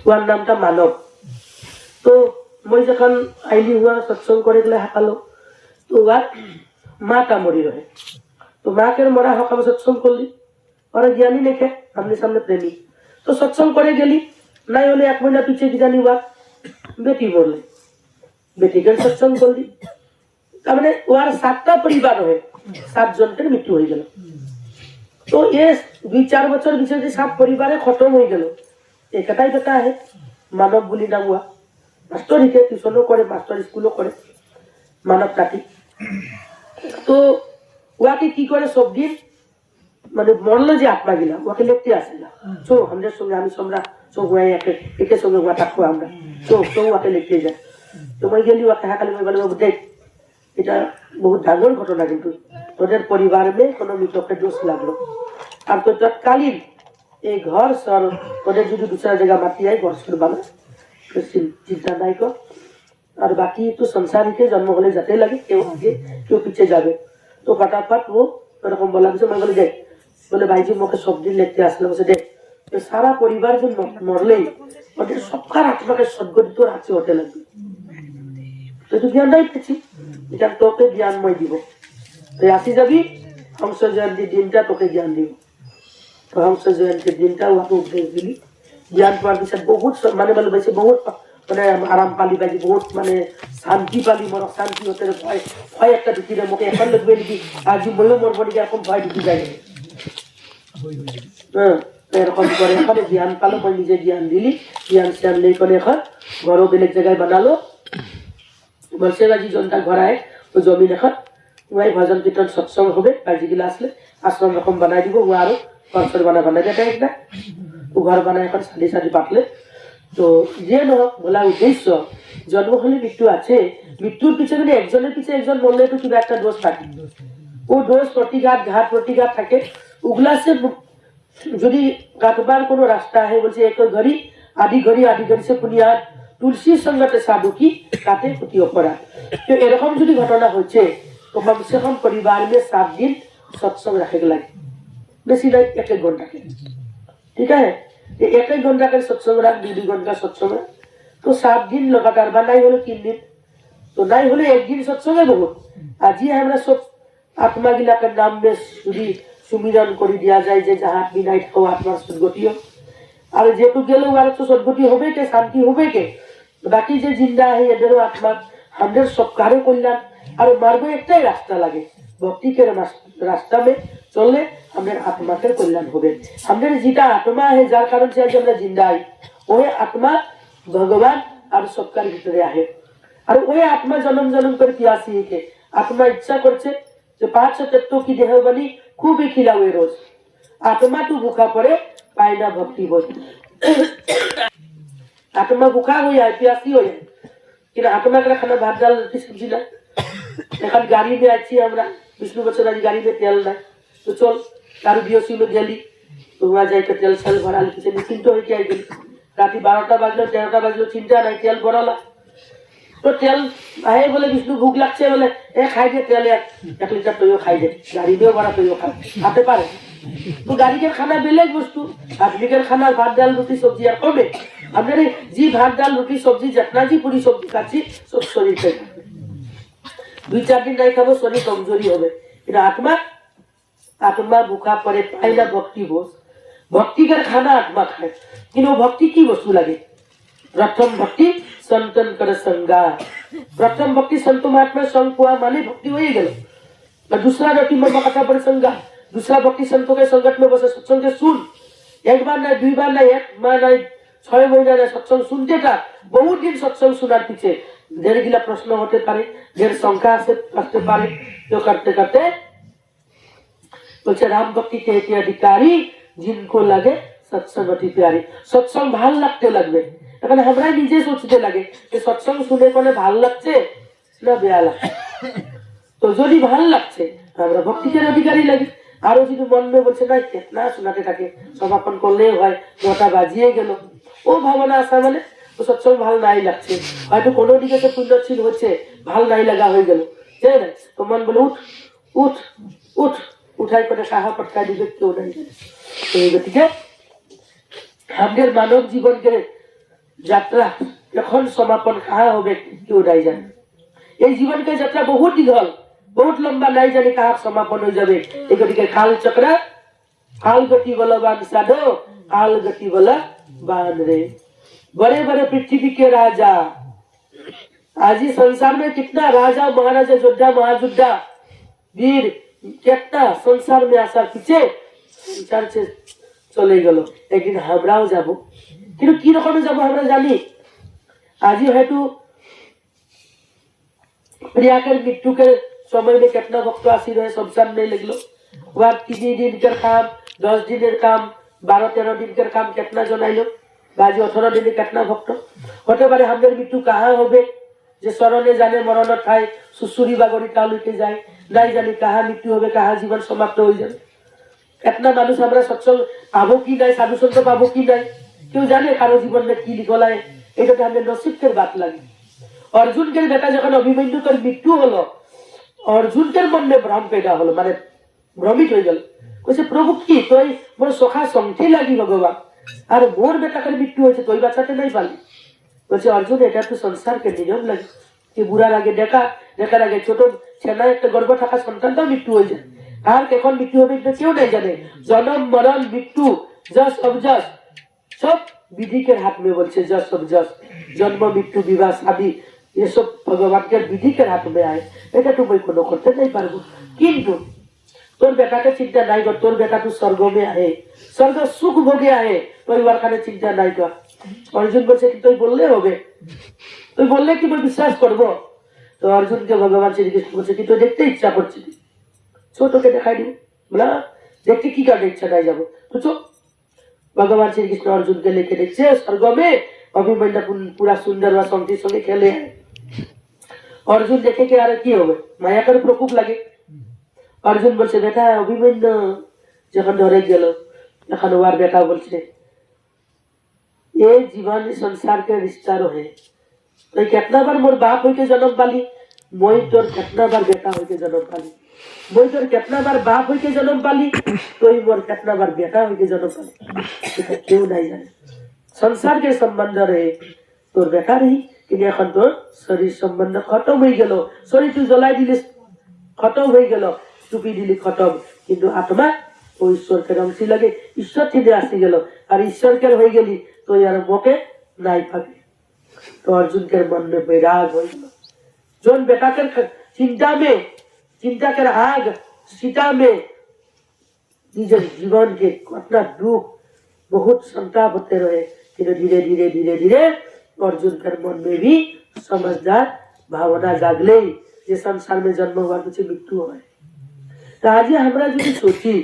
ওর নামটা মানব। তো মই যখন আইলি হুয়া সৎসঙ্গ করে গেলে হাঁকালো, তো ওর মাটা মরি রহে। তো মাকে মরা হকাম সৎসঙ্গ করলি, ওরা জ্ঞানী নেখে আমনে সামনে প্রেমী। তো সৎসঙ্গ করে গেলি, নাই হলে 1 মহিনা পিছিয়ে কি জানি ওর বেটি মরলে, বেটিকে সৎসঙ্গ করলি, তার মানে ওর 7টা পরিবার হয়ে 7 জনের মৃত্যু হয়ে গেল। তো এ 2-4 বছর পিছিয়ে 7 পরিবারে খতম হয়ে গেল। একটাই বেটা है মানব বলি নাম हुआ। মাস্টার হিকে টিউশনও করে, মাস্টার স্কুলও করে, মানব কাটি। তো ওয়াকে কি করে সব দিন মানে মরলো যে আত্মা গিলা ওকে লিখতে আসে না, চো আমাদের সঙ্গে আমি তোমরা চো হুয়াই একে সঙ্গে হুয়া থাকবো আমরা, চো চো ওকে লিখতে যায়। তো মই গেলি ওকে হাঁকালি, মই বলে বাবু দেখ এটা বহুত ডাঙর ঘটনা, কিন্তু তোদের পরিবার में কোনো মৃতকে দোষ লাগলো, আর তো তৎকালীন এই ঘর সর ওদের যদি दूसरा जगह माती है घर सर बाना तो चिंता नहीं को, और बाकी तो संसार के जन्म होने जाते लगे, क्यों आगे क्यों पीछे जावे। तो फटाफट वो एरकम बोला, मैं बोले देख, बोले भाई जी मुझे सब दिन लिखते आसले, बोले देख तो सारा परिवार जो मरले ওদের সবকার আত্মাকে সদ্গতিত রাখছে হতে লাগবে। তো তুই জ্ঞান নাই পেয়েছি, এটা তোকে জ্ঞানময় দিব। তুই আসি যাবি হংস জয়ন্তী দিনটা তোকে জ্ঞান দিব। তো হংস জয়ন্তীর দিনটা ওকে উপদেশ দিলি, জ্ঞান পাওয়ার পিছত বহুত মানে বলে বেশি বহুত মানে আরাম পালি পাইছি, বহুত মানে শান্তি পালি, মন শান্তি হতে ভয় ভয় একটা ঢুকি দেয় মুখে, এখন লিখবে নাকি আজি বললেও মরবো নাকি এরকম ভয় ঢুকি যায়। হ্যাঁ এরকম করে এখন জ্ঞান পালো, মই নিজে জ্ঞান দিলি, জ্ঞান শ্যান নেই করে এখন ঘরও বেলেগ জায়গায় বানালো, বলছে বাজি জনতা ঘর আয় ওই জমিন এখন ওই ভজন কীর্তন সৎসঙ্গ হবে, বাজিগুলো আসলে আশ্রম রকম বানাই দিব, ও আরো ঘর বানাই দেয় একটা, ও ঘর বানায় এখন সাদি সাদি পাতলে। তো যে নহক বলা উদ্দেশ্য জন্ম হলে মৃত্যু আছে, মৃত্যুর পিছনে যদি একজনের পিছনে একজন মরলে তো কিবা একটা দোষ থাকে, ও দোষ প্রতিঘাত ঘাত প্রতিঘাত থাকে, ওগুলা সে যদি কাটবার কোনো রাস্তা है বলছে এক ঘড়ি আদি ঘড়ি সে বুনিয়াদ তুলসী সঙ্গতে সাধু কি কাটে ক্ষতি অপরাধ। তো এরকম যদি ঘটনা হচ্ছে তো কম সে কম পরিবার में 7 दिन सत्संग रखे लगे, बेसी नहीं 1-1 घंटा के, ठीक है 1-1 घंटा के सत्संग रख, 2-2 घंटा सत्संग रख, तो 7 दिन लगातार বা নাই হলে 3 दिन, तो নাই হলে 1 दिन सत्संग है बहुत। आज ही हमरा सब आत्मा गिला के नाम में যদি সুমিরন করে দেওয়া যায় যে যাহার বিনাই থাকো আত্মার সদ্গতিও, আর যেটু গেলেও আর তো সদ্গতি হবে কে, শান্তি হবে কে, বাকি যে জিন্দা है এদেরও আত্মা আমাদের সবকারে কল্যাণ। আর মার্গ একটাই রাস্তা লাগে, ভক্তি के रास्ता में চললে আমাদের আত্মাকে কল্যাণ হবে। আমাদের যেটা আত্মা है যার কারণ से आज আমরা জিন্দা है, ওই আত্মা ভগবান আর সবকার ভিতরে আছে, আর ওই আত্মা জন্ম জন্ম করে পিয়াসী है, আত্মা ইচ্ছা করছে যে 5 तत्वों की देह बनी खूब ही खिलावे रोज, आत्मा तू भूखा पड़े पायना भक्ति हो, आत्मा भूखा हो जाए प्यासी हो जाए, কিন্তু आत्मा का खाना भात डाल रोटी सब्जी ना। এখন গাড়ি में আছি আমরা, বিষ্ণু বছর আজ গাড়ি में তেল নাই, তো চল কারো বিওসি में গেলি তো वहां যাই তেল সেল ভরালি, কিছু নিশ্চিন্ত হয়ে যাই গেলি, রাতে 12টা বাজলো 13টা বাজলো চিন্তা নাই, তেল ভরালা। তো তেল আহে বলে বিষ্ণু ভুক লাগছে বলে এ খাই দে তেল 1 লিটার তুইও খাই দে, গাড়ি দিয়েও ভরা তুইও খা, খাতে পারে। তো গাড়ির খানা বেলেগ বস্তু, আদমিকের খানা ভাত ডাল রুটি সবজি আর কমে, আমাদের জি ভাত ডাল রুটি সবজি যেতনা জি পুরি সবজি খাচ্ছি সব শরীর খাই, 2-4 दिन नहीं खाबो शरीर कमजोरी হবে। কিন্তু आत्मा आत्मा भूखा पड़े पाइला भक्ति बोस, भक्ति का खाना आत्मा खाए, কিন্তু भक्ति की वस्तु लगे, प्रथम भक्ति संतन कर संगा, प्रथम भक्ति संत महात्मा संग हुआ माने भक्ति हो ही गल, और दूसरा भक्ति मर्म कथा पर संगा, दूसरा भक्ति संतों के संगत में बसे सत्संग के सुन, 1 बार ना 2 बार ना 1 माह ना 6 महीना ना सत्संग सुनते था, बहुत दिन सत्संग सुनार पीछे ढेर गिला प्रश्न होते पारे, ढेर शंका से करते पारे, तो करते करते बोलছে राम भक्ति के अधिकारी जिनको लगे सत्संग अति प्यारी, सत्संग ভাল লাগতে লাগবে। এখন আমরা নিজে সোচতে লাগে যে সৎসঙ্গ শুনে কোনে ভাল লাগছে না বেয়া লাগছে, তো যদি ভাল লাগছে আমরা ভক্তিকে অধিকারী লাগি, আর যদি মনে বলছে না কেতনা শোনাতে থাকে সমাপন করলেই হয় 9টা বাজিয়ে গেল, ও ভাবনা আসা মানে তো সৎসঙ্গ ভাল নাই লাগছে, হয়তো কোনো দিকে তো পুণ্যশীল হচ্ছে ভাল নাই লাগা হয়ে গেল, তাই না? তো মন বলে উঠ উঠ উঠ, উঠাই করে সাহা পটকা দিবে কেউ নাই। তো এই গতিকে আমাদের মানব জীবনকে যাত্রা এখন সমাপন কাহা হবে কেউ নাই জানে। এই জীবনকে যাত্রা বহুত দীঘল, বহুত লম্বা, নাই জানি কাহা সমাপন হয়ে যাবে। এই গতিকে কাল চক্রা, काल गति बलवान साधो, काल गति बला बान रे। बड़े बड़े पृथ्वी के राजा, आज ही संसार में कितना राजा महाराजा योद्धा महायोद्धा वीर कितना संसार में आशा पीछे संसार से चले गलो। एक दिन हमराও যাব, কিন্তু কি রকমে যাব আমরা জানি। আজি হয়তো प्रियाकर मृत्यु के समय में कितना भक्त आसी रहे शमशान में लगलो। वह 3 दिन का काम, 10 दिन काम, 12-13 दिन का काम कितना जनाइलो, बाजी 18 दिन कितना भक्त होते पारे। हमारे मृत्यु कहाँ होबे जे शरणे जाने मरण ठाई सुसुरी बागरी तालुके जाए, नहीं जानी कहाँ मृत्यु होबे, कहाँ जीवन समाप्त हो जाए। कितना मानुष हमरा सत्संग पाबो कि नहीं, साधु संत पाबो कि नहीं, क्यों जाने कारो जीवन में की लिखला है। এটা हमें नसीब के बात लगे। अर्जुन के बेटा जखन अभिमन्यु कर मृत्यु हलो, अर्जुन के मन में भ्रम पैदा हलो, माने भ्रमित हो गल। कइसे प्रभु की तोई मोर सखा संगठी लागी भगवान, और मोर बेटा कर मृत्यु होइছে तोई बाँचाते नहीं पाली। कइसे अर्जुन এটা তো संसार के नियम লাগে कि बुरा आगे देखा देखार आगे ছোট ছেলে একটা গর্ভ থাকা সন্তানটা মৃত্যু হয়ে যায়। আর কখন মৃত্যু হবে এটা কেউ नहीं জানে। जन्म मरण मृत्यु जस अबजस सब विधि के हाथ में बोलছে। जस अबजस जन्म मृत्यु विवाह शादी ये सब भगवान के विधि के हाथ में आए। এটা তো मैं কোনো করতে नहीं পারবো। কিন্তু তোর বেটাকে চিন্তা নাই কর, তোর বেটা তো স্বর্গ में आहे, স্বর্গ সুখ ভোগে आहे, পরিবার কানে চিন্তা নাই কর। अर्जुन বলছে কি তুই বললে হবে, তুই বললে কি मैं বিশ্বাস করব। তো अर्जुन के भगवान श्री कृष्ण বলছে কি তুই দেখতে ইচ্ছা করছিস, ছোট তোকে দেখাই দিই। বলা দেখতে কি কারণে ইচ্ছা নাই যাব, তো চল। भगवान श्री कृष्ण अर्जुन के लेके देखছে स्वर्ग में अभिमन्यु पूरा सुंदर व संगति संगे खेले। अर्जुन देखे कि यार की होबे, माया कर प्रकोप लगे। अर्जुन বলছে বেটা अभिमन्यु যখন ধরে গেল, তখন ওর বেটা বলছে ये जीवन संसार के रिश्ता रहे, तो कितना बार मोर बाप होके जन्म पाली, मोई तोर कितना बार बेटा होके जन्म पाली, मोई तोर कितना बार बाप होके जन्म पाली, तो मोर कितना बार बेटा होके जन्म पाली। क्यों नहीं जाने संसार के संबंध रहे, तोर बेटा रही कि এখন তোর শরীর সম্বন্ধ খতম হয়ে গেল। শরীর তুই জ্বলাই দিলি খতম হয়ে গেল, চুপি দিলি খতম, কিন্তু আত্মা ও ঈশ্বরকে অংশী লাগে, ঈশ্বর থেকে আসি গেল। আর ঈশ্বরকে হয়ে গেলি तो यार मोके नहीं पाबी। तो अर्जुन के मन में बैराग हो गया। जोन बेटा कर चिंता में, चिंता कर आग सीता में निजे जीवन के अपना दुख बहुत संताप होते रहे। धीरे धीरे धीरे धीरे धीरे अर्जुन के मन में भी समझदार भावना जागले जे संसार में जन्म हुआ कुछ मृत्यु है। तो आज हमरा जो सोची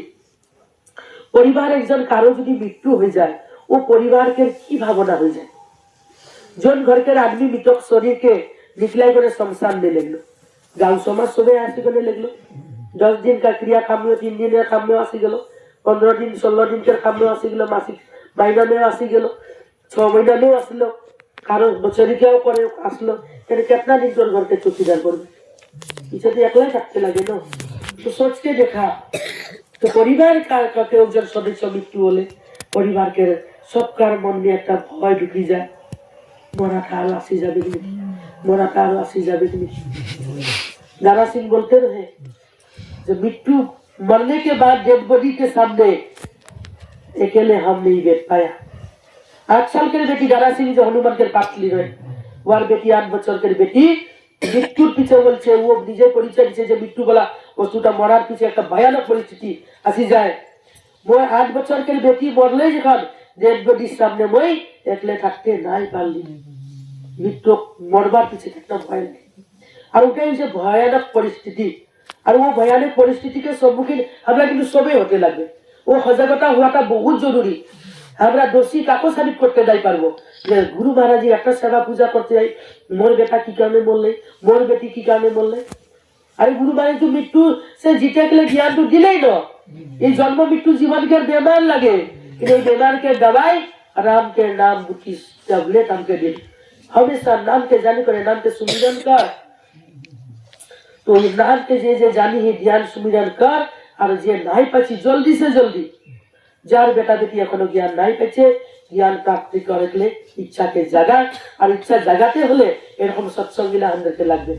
परिवार एकजन कारो यदि मृत्यु हो जाए, वो परिवार के की भावना हो जाए। जोन घर के आदमी मृतक शरीर के निकलाई करे शमशान में लगलो, गाँव समाज सबे आसी गले लगलो। 10 दिन का क्रिया काम में, 3 दिन का काम में आसी गलो, 15 दिन 16 दिन के काम में आसी गलो, मासिक महीना में आसी गलो, 6 महीना में आसलो, कारो बचरी क्या करे आसलो। तेरे कितना दिन तोर घर के चौकीदार करबे, इसे तो एकला থাকতে লাগে ना। तो सोच के देखा तो परिवार का केউ একজন সদস্য মৃত্যু হলে परिवार के सबकार मन में एक भय ढुकी जाए, मरा काल आसी जाबे कि, मरा काल आसी जाबे कि। दारा सिंह बोलते रहे जब मृत्यु मरने के बाद डेड बॉडी के सामने अकेले हम नहीं बैठ पाया। 8 साल के बेटी दारा सिंह जो हनुमान के पास ली रहे, वार बेटी 8 बच्चों के बेटी मृत्युर पीछे बोलছে वो নিজে পরিচয় দিছে যে মৃত্যু বলা বস্তুটা মরার পিছে একটা ভয়ানক পরিস্থিতি আসি যায়। মই 8 বছর के बेटी মরলে যখন डेड बॉडी सामने मैं एकले থাকতে নাই পারলি, মৃত্যু মরবার পিছে একটা ভয় লাগে। আর ওটাই হচ্ছে ভয়ানক পরিস্থিতি। আর ও ভয়ানক পরিস্থিতি के সম্মুখীন আমরা কিন্তু সবে হতে লাগবে। ও সজাগতা হওয়াটা বহুত জরুরি। আমরা দোষী কাকে সাবিত করতে যাই পারবো যে গুরু মহারাজ একটা সেবা পূজা করতে যাই, মোর বেটা কি কারণে মরলে, মোর বেটি কি কারণে মরলে। আরে গুরু মহারাজ তো মৃত্যু সে জিতে গেলে জ্ঞান তো দিলেই না। এই জন্ম মৃত্যু জীবন के बेमार लगे, এই बेमार के दवाई राम के नाम की टैबलेट हमके दे। हमेशा नाम के जाने करे, नाम के सुमिरन कर। तो नाम के जे जानी ही ध्यान सुमिरन कर। और जे नहीं पाची जल्दी से जल्दी, जार बेटा बेटी एखोनो ज्ञान नहीं पाइছে জ্ঞান প্রাপ্তি করে ইচ্ছাকে জাগায়, আর ইচ্ছা জাগাতে হলে এরকম সৎসঙ্গীরা আমাদেরকে লাগবে।